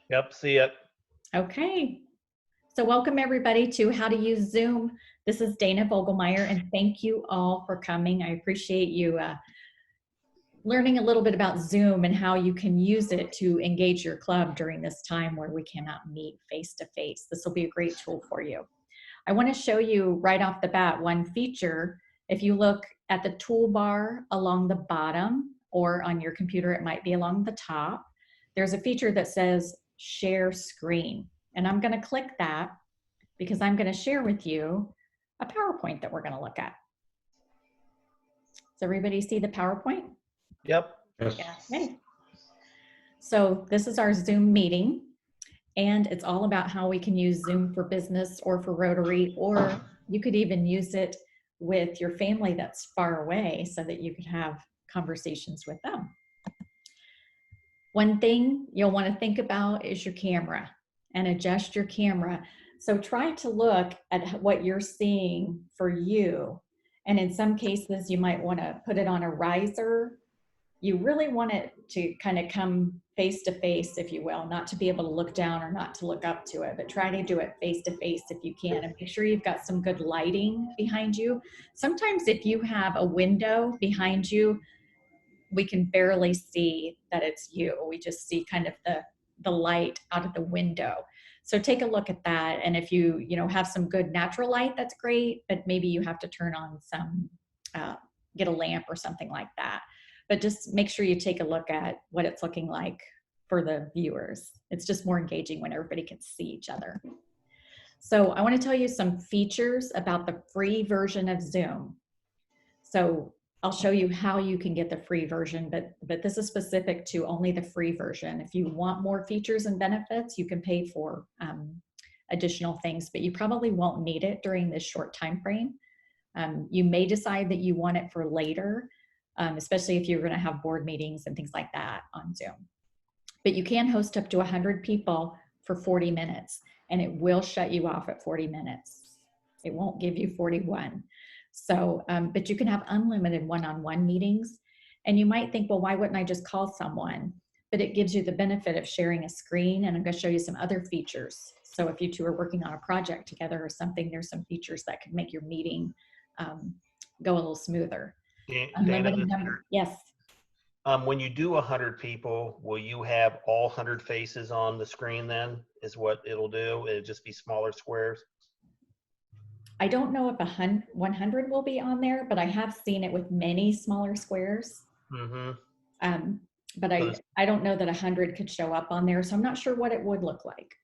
Yep, see it. Okay. So welcome everybody to How to Use Zoom. This is Dana Vogelmeyer, and thank you all for coming. I appreciate you learning a little bit about Zoom and how you can use it to engage your club during this time where we cannot meet face to face. This will be a great tool for you. I want to show you right off the bat one feature. If you look at the toolbar along the bottom, or on your computer, it might be along the top, there's a feature that says share screen. And I'm going to click that because I'm going to share with you a PowerPoint that we're going to look at. Does everybody see the PowerPoint? Yep. Yes. Okay. So this is our Zoom meeting, and it's all about how we can use Zoom for business or for Rotary, or you could even use it with your family that's far away so that you could have conversations with them. One thing you'll want to think about is your camera and adjust your camera. So try to look at what you're seeing for you. And in some cases, you might want to put it on a riser. You really want it to kind of come face to face, if you will, not to be able to look down or not to look up to it, but try to do it face to face if you can, and make sure you've got some good lighting behind you. Sometimes if you have a window behind you, we can barely see that it's you. We just see kind of the light out of the window. So take a look at that. And if you have some good natural light, that's great, but maybe you have to turn on some, get a lamp or something like that. But just make sure you take a look at what it's looking like for the viewers. It's just more engaging when everybody can see each other. So I want to tell you some features about the free version of Zoom. So I'll show you how you can get the free version, but this is specific to only the free version. If you want more features and benefits, you can pay for additional things, but you probably won't need it during this short time frame. You may decide that you want it for later, especially if you're going to have board meetings and things like that on Zoom. But you can host up to 100 people for 40 minutes, and it will shut you off at 40 minutes. It won't give you 41. So, but you can have unlimited one-on-one meetings. And you might think, well, why wouldn't I just call someone? But it gives you the benefit of sharing a screen, and I'm going to show you some other features. So if you two are working on a project together or something, there's some features that could make your meeting go a little smoother. Dana, Yes. when you do 100 people, will you have all 100 faces on the screen then, is what it'll do? It'll just be smaller squares? I don't know if 100 will be on there, but I have seen it with many smaller squares. But I don't know that 100 could show up on there, so I'm not sure what it would look like.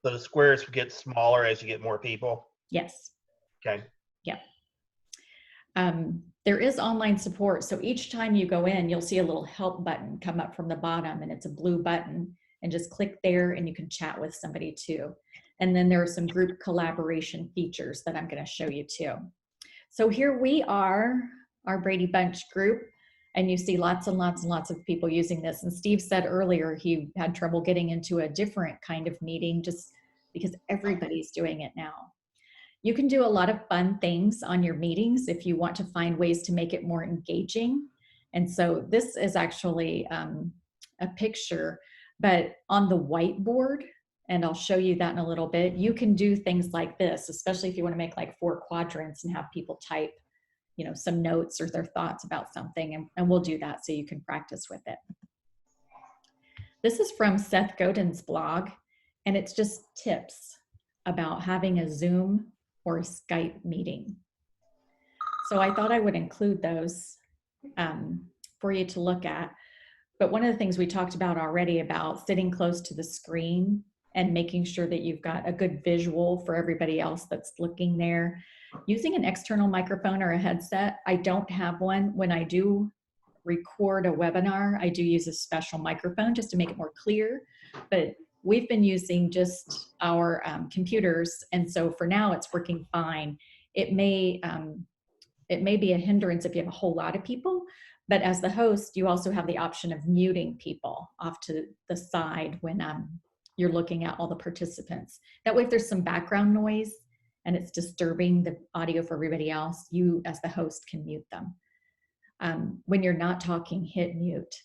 So the squares get smaller as you get more people? Yes. Okay. Yeah. There is online support. So each time you go in, you'll see a little help button come up from the bottom, and it's a blue button, and just click there and you can chat with somebody too. And then there are some group collaboration features that I'm going to show you too. So here we are, our Brady Bunch group, and you see lots and lots and lots of people using this. And Steve said earlier he had trouble getting into a different kind of meeting just because everybody's doing it now. You can do a lot of fun things on your meetings if you want to find ways to make it more engaging. And so this is actually a picture, but on the whiteboard, and I'll show you that in a little bit, you can do things like this, especially if you want to make like 4 quadrants and have people type, some notes or their thoughts about something, and we'll do that so you can practice with it. This is from Seth Godin's blog, and it's just tips about having a Zoom or a Skype meeting. So I thought I would include those for you to look at. But one of the things we talked about already about sitting close to the screen and making sure that you've got a good visual for everybody else that's looking there. Using an external microphone or a headset, I don't have one. When I do record a webinar, I do use a special microphone just to make it more clear. But we've been using just our computers, and so for now it's working fine. It may be a hindrance if you have a whole lot of people, but as the host, you also have the option of muting people off to the side when you're looking at all the participants. That way, if there's some background noise and it's disturbing the audio for everybody else, you as the host can mute them. When you're not talking, hit mute,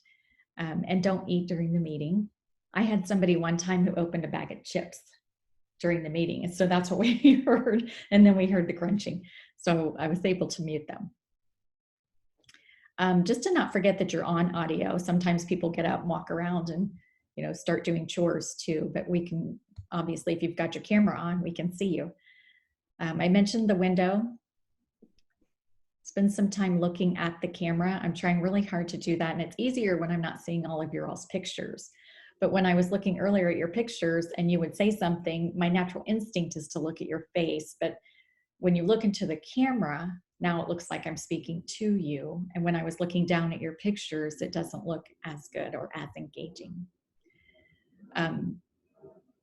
and don't eat during the meeting. I had somebody one time who opened a bag of chips during the meeting. And so that's what we heard. And then we heard the crunching. So I was able to mute them. Just to not forget that you're on audio. Sometimes people get up and walk around and, you know, start doing chores too, but we can, obviously, if you've got your camera on, we can see you. I mentioned the window. Spend some time looking at the camera. I'm trying really hard to do that. And it's easier when I'm not seeing all of your all's pictures. But when I was looking earlier at your pictures and you would say something, my natural instinct is to look at your face. But when you look into the camera, now it looks like I'm speaking to you. And when I was looking down at your pictures, it doesn't look as good or as engaging.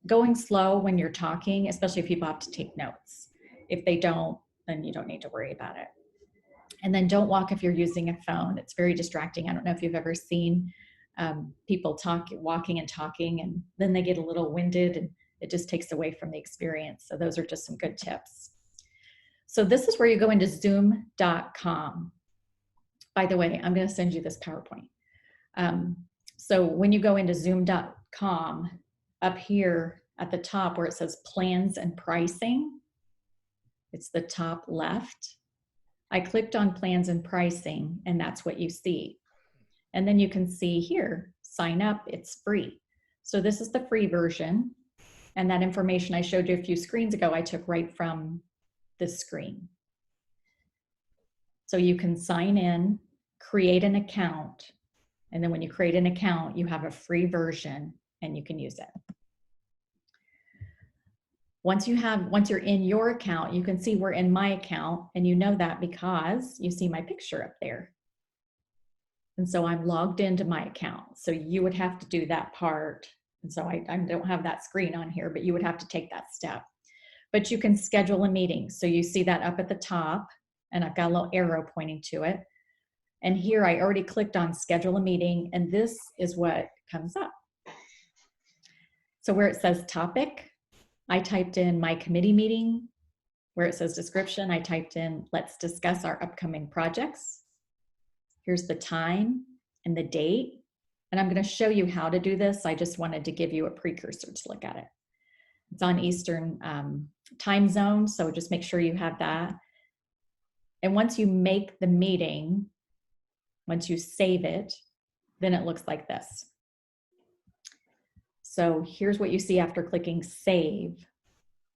Going slow when you're talking, especially if people have to take notes. If they don't, then you don't need to worry about it. And then don't walk if you're using a phone. It's very distracting. I don't know if you've ever seen people walking and talking, and then they get a little winded and it just takes away from the experience. So those are just some good tips. So this is where you go into zoom.com. By the way, I'm going to send you this PowerPoint. So when you go into zoom.com, up here at the top where it says plans and pricing, it's the top left. I clicked on plans and pricing, and that's what you see. And then you can see here, sign up, it's free. So this is the free version. And that information I showed you a few screens ago, I took right from this screen. So you can sign in, create an account, and then when you create an account, you have a free version and you can use it. Once you're in your account, you can see we're in my account, and you know that because you see my picture up there. And so I'm logged into my account. So you would have to do that part. And so I don't have that screen on here, but you would have to take that step. But you can schedule a meeting. So you see that up at the top, and I've got a little arrow pointing to it. And here I already clicked on schedule a meeting, and this is what comes up. So where it says topic, I typed in my committee meeting. Where it says description, I typed in let's discuss our upcoming projects. Here's the time and the date. And I'm going to show you how to do this. I just wanted to give you a precursor to look at it. It's on Eastern time zone, so just make sure you have that. And once you make the meeting, once you save it, then it looks like this. So here's what you see after clicking save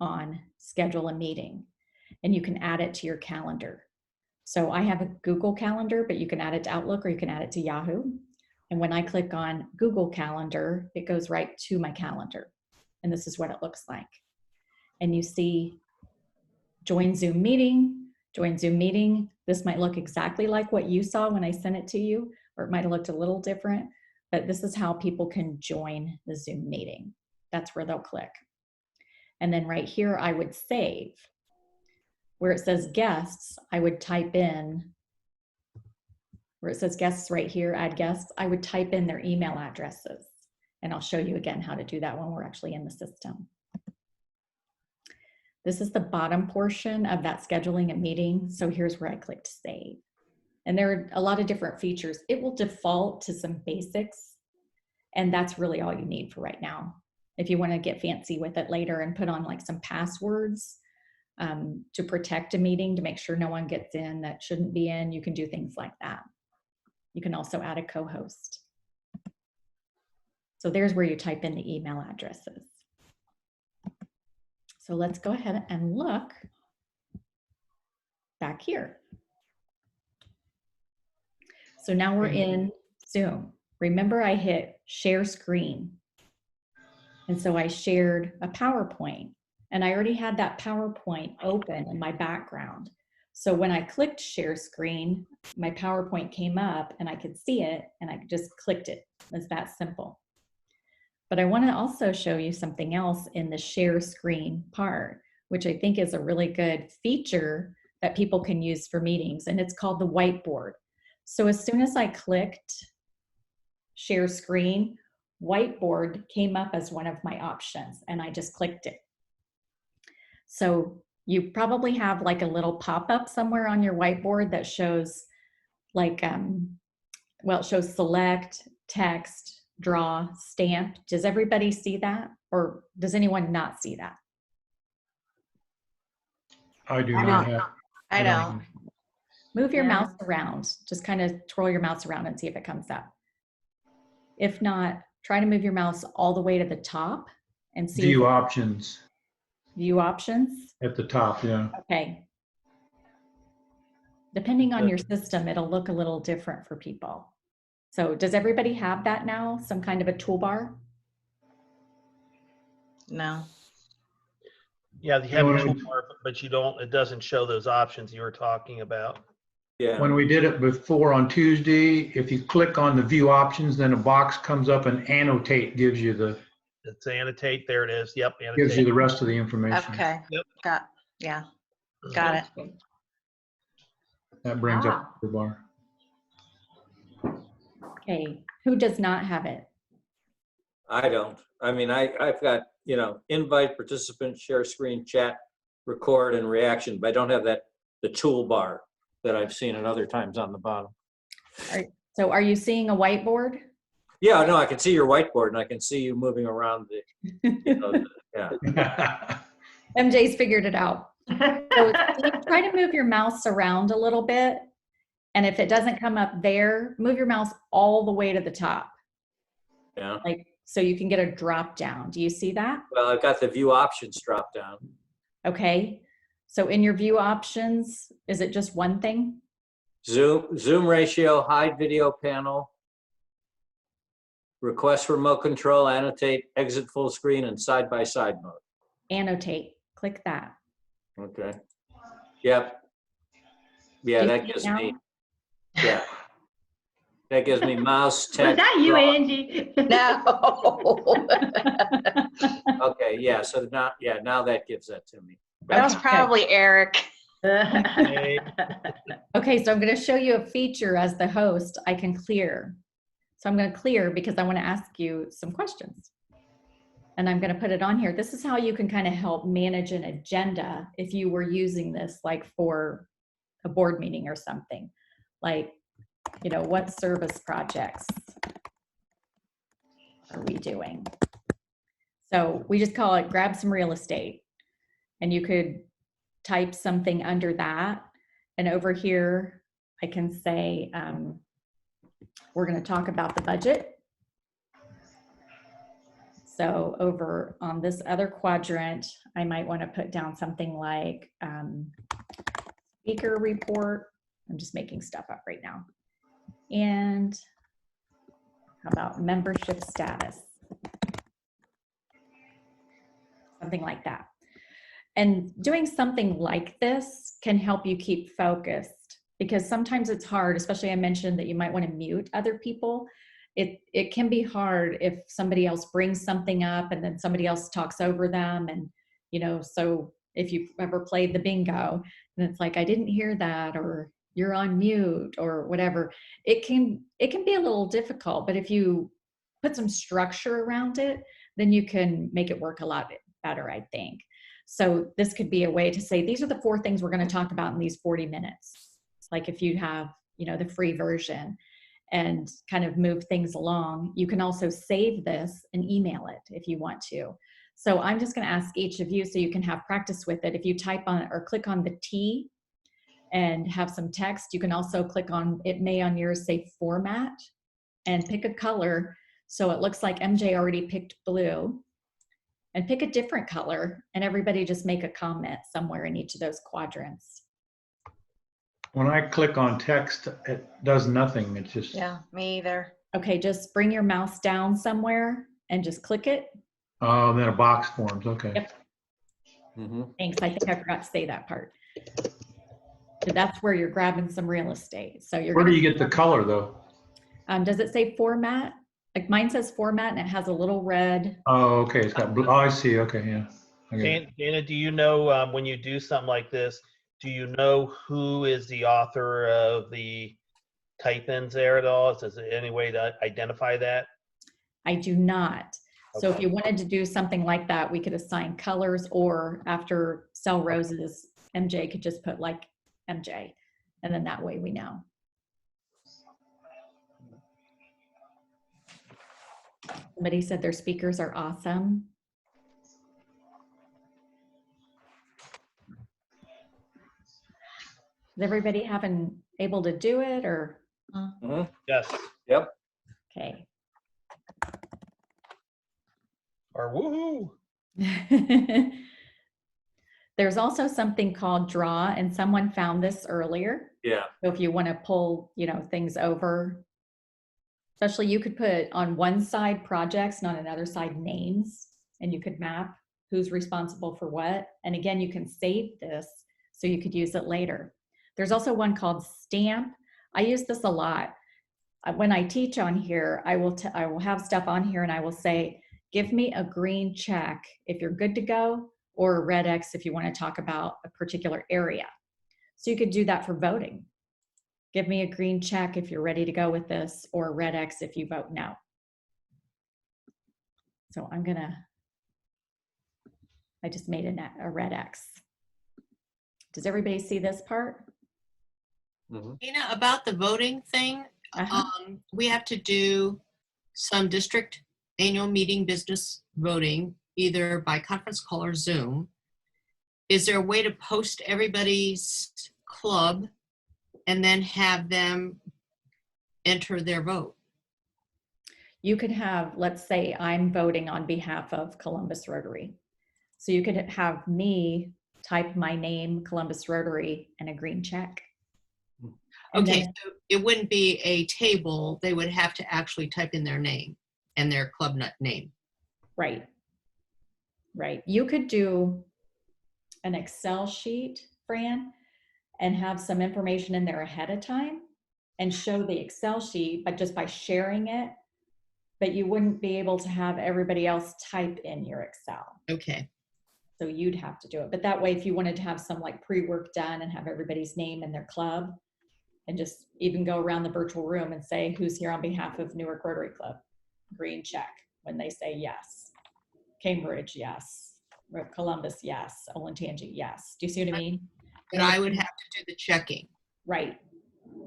on schedule a meeting, and you can add it to your calendar. So I have a Google Calendar, but you can add it to Outlook or you can add it to Yahoo. And when I click on Google Calendar, it goes right to my calendar. And this is what it looks like. And you see join Zoom meeting, join Zoom meeting. This might look exactly like what you saw when I sent it to you, or it might have looked a little different, but this is how people can join the Zoom meeting. That's where they'll click. And then right here, I would save. Where it says guests, I would type in, where it says guests right here, add guests, I would type in their email addresses. And I'll show you again how to do that when we're actually in the system. This is the bottom portion of that scheduling a meeting. So here's where I clicked save. And there are a lot of different features. It will default to some basics, and that's really all you need for right now. If you want to get fancy with it later and put on like some passwords to protect a meeting, to make sure no one gets in that shouldn't be in, you can do things like that. You can also add a co-host. So there's where you type in the email addresses. So let's go ahead and look back here. So now we're in Zoom. Remember, I hit share screen. And so I shared a PowerPoint, and I already had that PowerPoint open in my background. So when I clicked share screen, my PowerPoint came up and I could see it, and I just clicked it. It's that simple. But I want to also show you something else in the share screen part, which I think is a really good feature that people can use for meetings, and it's called the whiteboard. So as soon as I clicked share screen, whiteboard came up as one of my options, and I just clicked it. So you probably have like a little pop-up somewhere on your whiteboard that shows like, well, it shows select, text, draw, stamp. Does everybody see that? Or does anyone not see that? I do I not don't. have. I don't. Move your Yeah. mouse around. Just kind of twirl your mouse around and see if it comes up. If not, try to move your mouse all the way to the top and see View options view options. at the top, yeah. Okay. Depending on your system, it'll look a little different for people. So does everybody have that now? Some kind of a toolbar? No. Yeah, you have No, a no. toolbar, but you don't, it doesn't show those options you were talking about. Yeah, When we did it before on Tuesday, if you click on the view options, then a box comes up and annotate gives you the There it is. Yep, annotate. the rest of the information. Okay. Yep. Yeah. Got it. That brings up the bar. Okay, who does not have it? I don't. I mean, I've got, invite, participant, share screen, chat, record, and reaction, but I don't have the toolbar that I've seen at other times on the bottom. So are you seeing a whiteboard? Yeah, no, I can see your whiteboard and I can see you moving around yeah. MJ's figured it out. So try to move your mouse around a little bit. And if it doesn't come up there, move your mouse all the way to the top. Yeah. Like, so you can get a drop down. Do you see that? Well, I've got the view options drop down. Okay. So in your view options, is it just one thing? Zoom ratio, hide video panel, request remote control, annotate, exit full screen, and side-by-side mode. Annotate. Click that. Okay. Yep. Yeah, Do you that see it gives now? me, yeah. That gives me mouse, Was text. that you, draw. Angie? No. Okay, yeah, so now that gives that to me. That was Okay. probably Eric. Hey, Okay, so I'm going to show you a feature as the host I can clear. So I'm going to clear because I want to ask you some questions. And I'm going to put it on here. This is how you can kind of help manage an agenda if you were using this like for a board meeting or something. Like, what service projects are we doing? So we just call it grab some real estate. And you could type something under that. And over here, I can say, we're going to talk about the budget. So over on this other quadrant, I might want to put down something like speaker report. I'm just making stuff up right now. And how about membership status? Something like that. And doing something like this can help you keep focused because sometimes it's hard, especially I mentioned that you might want to mute other people. It can be hard if somebody else brings something up and then somebody else talks over them. And, so if you've ever played the bingo and it's like, I didn't hear that, or you're on mute or whatever, it can be a little difficult, but if you put some structure around it, then you can make it work a lot better, I think. So this could be a way to say, these are the 4 things we're going to talk about in these 40 minutes. Like if you have, the free version and kind of move things along, you can also save this and email it if you want to. So I'm just going to ask each of you so you can have practice with it. If you type on or click on the T and have some text, you can also click on, it may on yours say format and pick a color. So it looks like MJ already picked blue. And pick a different color and everybody just make a comment somewhere in each of those quadrants. When I click on text, it does nothing. It's just, Yeah, me either. Okay, just bring your mouse down somewhere and just click it. oh, then a box forms. Okay. Yep. Mm-hmm. Thanks, I think I forgot to say that part. So that's where you're grabbing some real estate. So you're Where do gonna, you get the color though? does it say format? Like mine says format and it has a little red. Oh, okay. It's got blue. Oh, I see. Okay. Yeah. I get it. Dana, do you know when you do something like this, do you know who is the author of the type-ins there at all? Is there any way to identify that? I do not. So if Okay. you wanted to do something like that, we could assign colors, or after cell roses, MJ could just put like MJ. And then that way we know. Somebody said their speakers are awesome. Is everybody able to do it or? Mhm. Yes. Yep. Okay. Or woohoo. There's also something called draw, and someone found this earlier. Yeah. So if you want to pull, things over, especially you could put on one side projects and on another side names, and you could map who's responsible for what. And again, you can save this so you could use it later. There's also one called stamp. I use this a lot. When I teach on here, I will have stuff on here and I will say, give me a green check if you're good to go, or a red X if you want to talk about a particular area. So you could do that for voting. Give me a green check if you're ready to go with this, or a red X if you vote no. So I just made a red X. Does everybody see this part? Mhm. Tina, about the voting thing, we have to do some district annual meeting business voting, either by conference call or Zoom. Is there a way to post everybody's club and then have them enter their vote? You could have, let's say I'm voting on behalf of Columbus Rotary. So you could have me type my name, Columbus Rotary, and a green check. And Okay, then- so it wouldn't be a table. They would have to actually type in their name and their club name. Right. Right. You could do an Excel sheet, Fran, and have some information in there ahead of time and show the Excel sheet, but just by sharing it, but you wouldn't be able to have everybody else type in your Excel. Okay. So you'd have to do it. But that way, if you wanted to have some like pre-work done and have everybody's name in their club, and just even go around the virtual room and say, who's here on behalf of Newark Rotary Club? Green check when they say yes. Cambridge, yes. Columbus, yes. Olentangy, yes. Do you see what I mean? But I would have to do the checking. Right.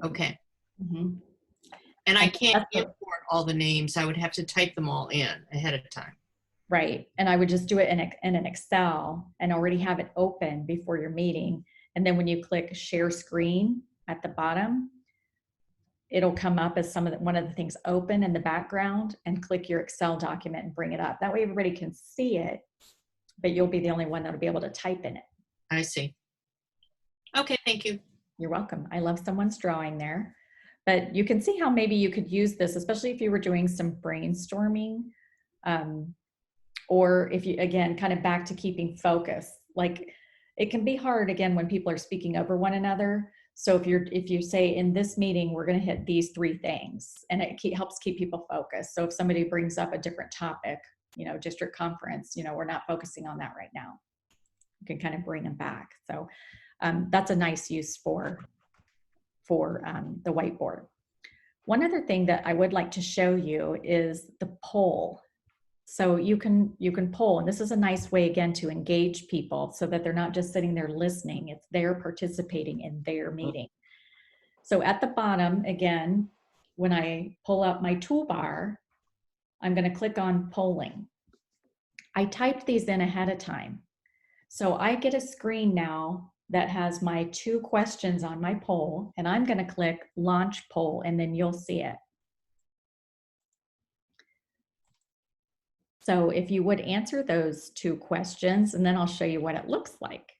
Okay. Mhm. And I And can't that's the- import all the names. I would have to type them all in ahead of time. Right. And I would just do it in an Excel and already have it open before your meeting. And then when you click share screen at the bottom, it'll come up as one of the things open in the background, and click your Excel document and bring it up. That way everybody can see it, but you'll be the only one that'll be able to type in it. I see. Okay, thank you. You're welcome. I love someone's drawing there. But you can see how maybe you could use this, especially if you were doing some brainstorming, or if you, again, kind of back to keeping focus. Like it can be hard, again, when people are speaking over one another. So if you say in this meeting, we're going to hit these 3 things, and it helps keep people focused. So if somebody brings up a different topic, district conference, we're not focusing on that right now. You can kind of bring them back. So that's a nice use for the whiteboard. One other thing that I would like to show you is the poll. So you can poll, and this is a nice way, again, to engage people so that they're not just sitting there listening, it's they're participating in their meeting. So at the bottom, again, when I pull up my toolbar, I'm going to click on polling. I typed these in ahead of time. So I get a screen now that has my 2 questions on my poll, and I'm going to click launch poll, and then you'll see it. So if you would answer those 2 questions, and then I'll show you what it looks like.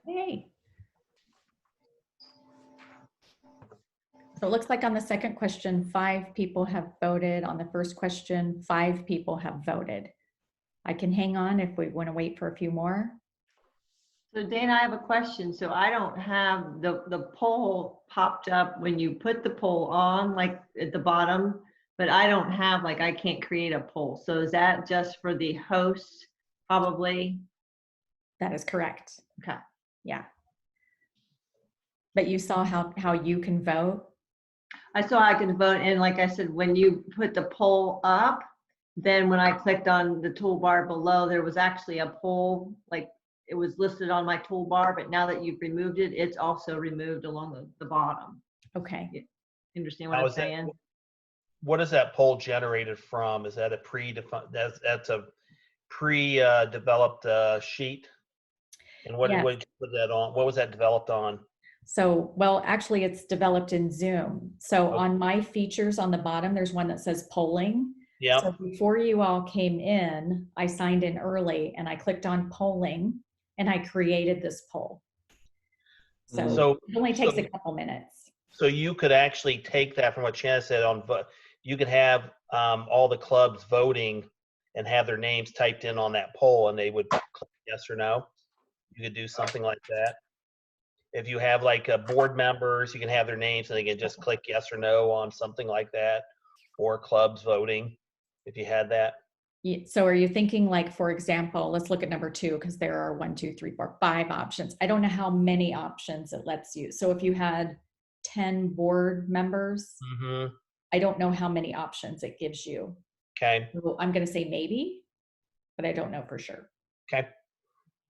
Okay. So it looks like on the second question, 5 people have voted. On the first question, 5 people have voted. I can hang on if we want to wait for a few more. So Dana, I have a question. So I don't have the poll popped up when you put the poll on, like at the bottom, but I don't have, like, I can't create a poll. So is that just for the host, probably? That is correct. Okay. Yeah. But you saw how you can vote? I saw I could vote, and like I said, when you put the poll up, then when I clicked on the toolbar below, there was actually a poll, like it was listed on my toolbar, but now that you've removed it, it's also removed along the bottom. Okay. You understand what Now, I'm is that- saying? What is that poll generated from? Is that a predefined, that's a pre-developed sheet? And what Yes. did you put that on? What was that developed on? So, well, actually it's developed in Zoom. So Okay. on my features on the bottom, there's one that says polling. Yeah, So before you all came in, I signed in early and I clicked on polling and I created this poll. So so, it only takes so- a couple minutes. so you could actually take that from what Shannon said you could have all the clubs voting and have their names typed in on that poll and they would click yes or no. You could do something like that. If you have like board members, you can have their names and they can just click yes or no on something like that, or clubs voting, if you had that. So are you thinking like, for example, let's look at number 2, because there are 1, 2, 3, 4, 5 options. I don't know how many options it lets you. So if you had 10 board members, Mm-hmm. I don't know how many options it gives you. Okay, So I'm going to say maybe, but I don't know for sure. okay.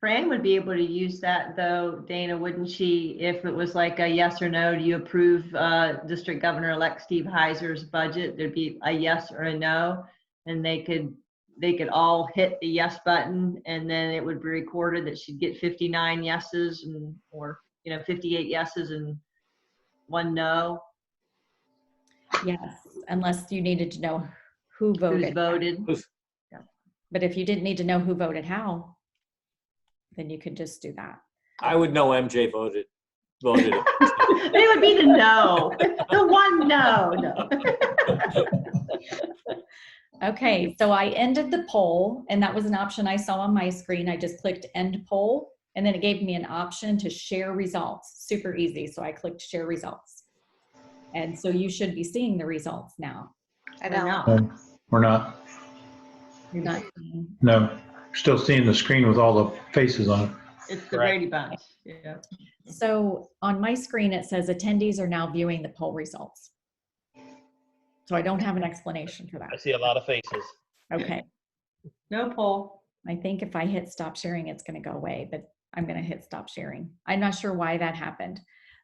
Fran would be able to use that though, Dana, wouldn't she? If it was like a yes or no, do you approve District Governor-elect Steve Heiser's budget? There'd be a yes or a no, and they could all hit the yes button, and then it would be recorded that she'd get 59 yeses and, or, 58 yeses and 1 no. Yes, unless you needed to know who Who's voted. voted? But if you didn't need to know who voted how, then you could just do that. I would know MJ voted it. They would be the no, the 1 no. Okay, so I ended the poll, and that was an option I saw on my screen. I just clicked end poll, and then it gave me an option to share results. Super easy. So I clicked share results. And so you should be seeing the results now. I Or don't. no. We're not, You're not seeing. no, still seeing the screen with all the faces on it. It's the Correct. Brady Bunch. Yeah. So on my screen, it says attendees are now viewing the poll results. So I don't have an explanation for I that. see a lot of faces. Okay. No poll. I think if I hit stop sharing, it's going to go away, but I'm going to hit stop sharing. I'm not sure why that happened.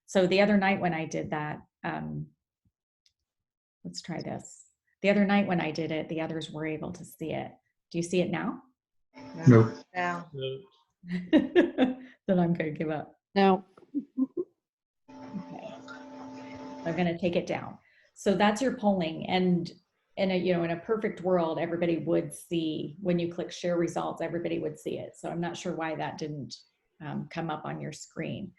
So the other night when I did that, let's try this. The other night when I did it, the others were able to see it. Do you see it now? Nope. No. Then I'm going to give up. No. Okay. I'm going to take it down. So that's your polling. And in a perfect world, everybody would see when you click share results, everybody would see it. So I'm not sure why that didn't come up on your screen.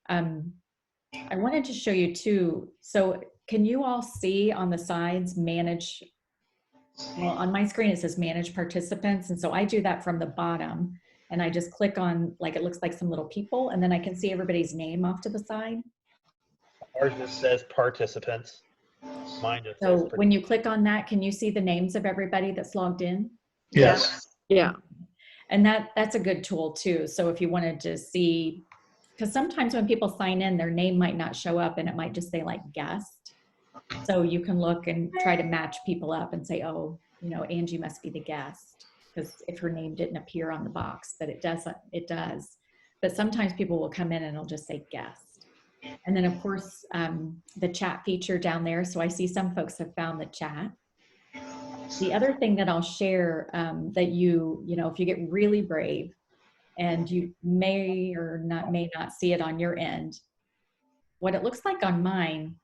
I wanted to show you too. So can you all see on the sides, manage? Well, on my screen, it says manage participants. And so I do that from the bottom and I just click on, like, it looks like some little people, and then I can see everybody's name off to the side. Ours just says participants. Mine just says. So participants. when you click on that, can you see the names of everybody that's logged in? Yes. Yeah. And that's a good tool too. So if you wanted to see, because sometimes when people sign in, their name might not show up and it might just say like guest. So you can look and try to match people up and say, oh, Angie must be the guest, because if her name didn't appear on the box, but it does. But sometimes people will come in and it'll just say guest. And then of course, the chat feature down there. So I see some folks have found the chat. The other thing that I'll share that if you get really brave and you may not see it on your end, what it looks like on mine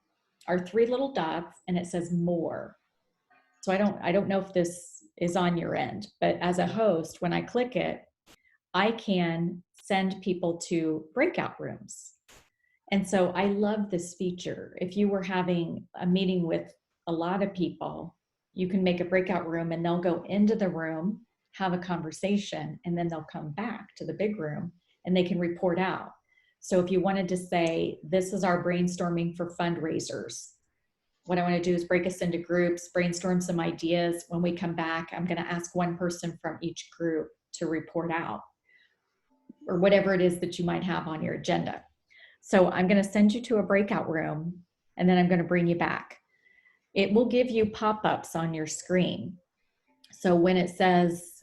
are 3 little dots and it says more. So I don't know if this is on your end, but as a host, when I click it, I can send people to breakout rooms. And so I love this feature. If you were having a meeting with a lot of people, you can make a breakout room and they'll go into the room, have a conversation, and then they'll come back to the big room and they can report out. So if you wanted to say, this is our brainstorming for fundraisers, what I want to do is break us into groups, brainstorm some ideas. When we come back, I'm going to ask one person from each group to report out, or whatever it is that you might have on your agenda. So I'm going to send you to a breakout room. and then I'm going to bring you back. It will give you pop-ups on your screen. So when it says,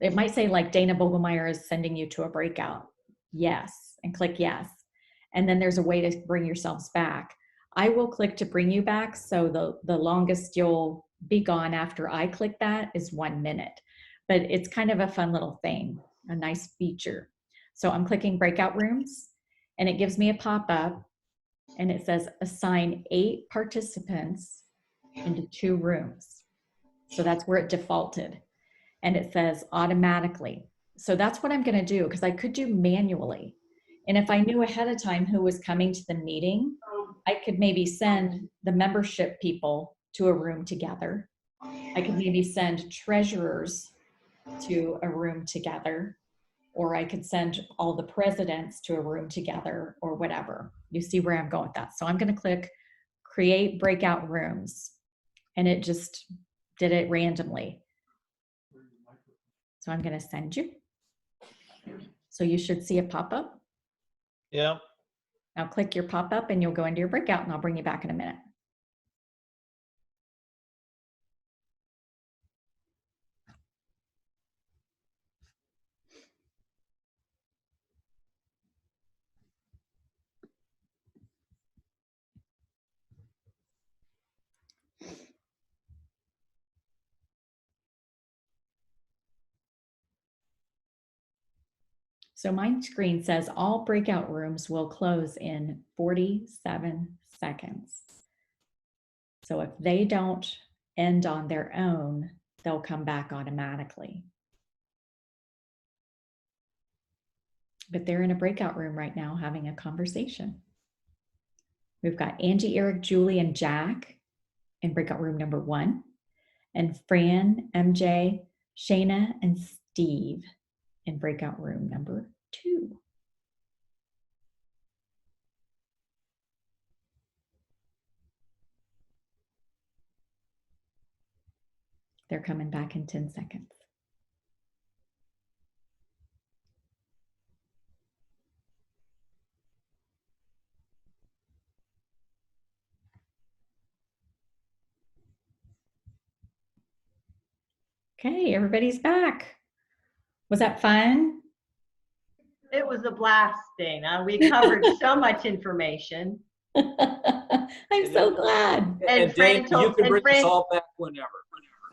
it might say like Dana Vogelmeyer is sending you to a breakout. Yes, and click yes. And then there's a way to bring yourselves back. I will click to bring you back. So the longest you'll be gone after I click that is 1 minute. But it's kind of a fun little thing, a nice feature. So I'm clicking breakout rooms and it gives me a pop-up and it says assign 8 participants into 2 rooms. So that's where it defaulted. And it says automatically. So that's what I'm going to do, because I could do manually. And if I knew ahead of time who was coming to the meeting, I could maybe send the membership people to a room together. I could maybe send treasurers to a room together, or I could send all the presidents to a room together, or whatever. You see where I'm going with that. So I'm going to click create breakout rooms, and it just did it randomly. So I'm going to send you. So you should see a pop-up. Yeah. Now click your pop-up and you'll go into your breakout, and I'll bring you back in a minute. So my screen says all breakout rooms will close in 47 seconds. So if they don't end on their own, they'll come back automatically. But they're in a breakout room right now having a conversation. We've got Angie, Eric, Julie, and Jack in breakout room number 1, and Fran, MJ, Shayna, and Steve in breakout room number 2. They're coming back in 10 seconds. Okay, everybody's back. Was that fun? It was a blast, Dana. We covered so much information. I'm so glad. And And Fran Dave, you told- can and bring us Fran- all back whenever,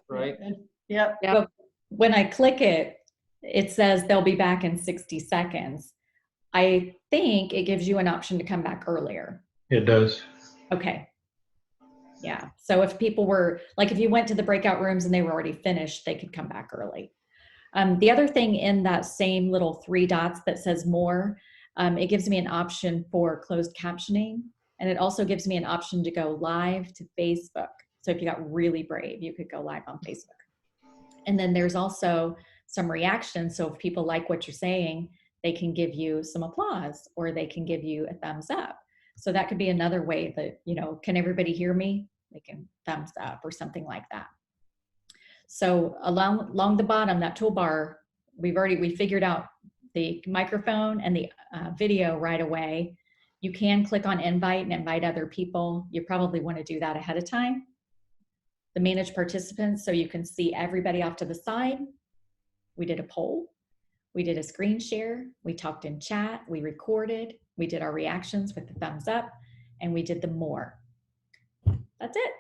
right? Yep. But when I click it, it says they'll be back in 60 seconds. I think it gives you an option to come back earlier. It does. Okay. Yeah. So if people were, like if you went to the breakout rooms and they were already finished, they could come back early. The other thing in that same little 3 dots that says more, it gives me an option for closed captioning. And it also gives me an option to go live to Facebook. So if you got really brave, you could go live on Facebook. And then there's also some reactions. So if people like what you're saying, they can give you some applause or they can give you a thumbs up. So that could be another way that, you know, can everybody hear me? They can thumbs up or something like that. So along the bottom, that toolbar, we figured out the microphone and the video right away. You can click on invite and invite other people. You probably want to do that ahead of time. The manage participants, so you can see everybody off to the side. We did a poll. We did a screen share. We talked in chat. We recorded. We did our reactions with the thumbs up, and we did the more. That's it.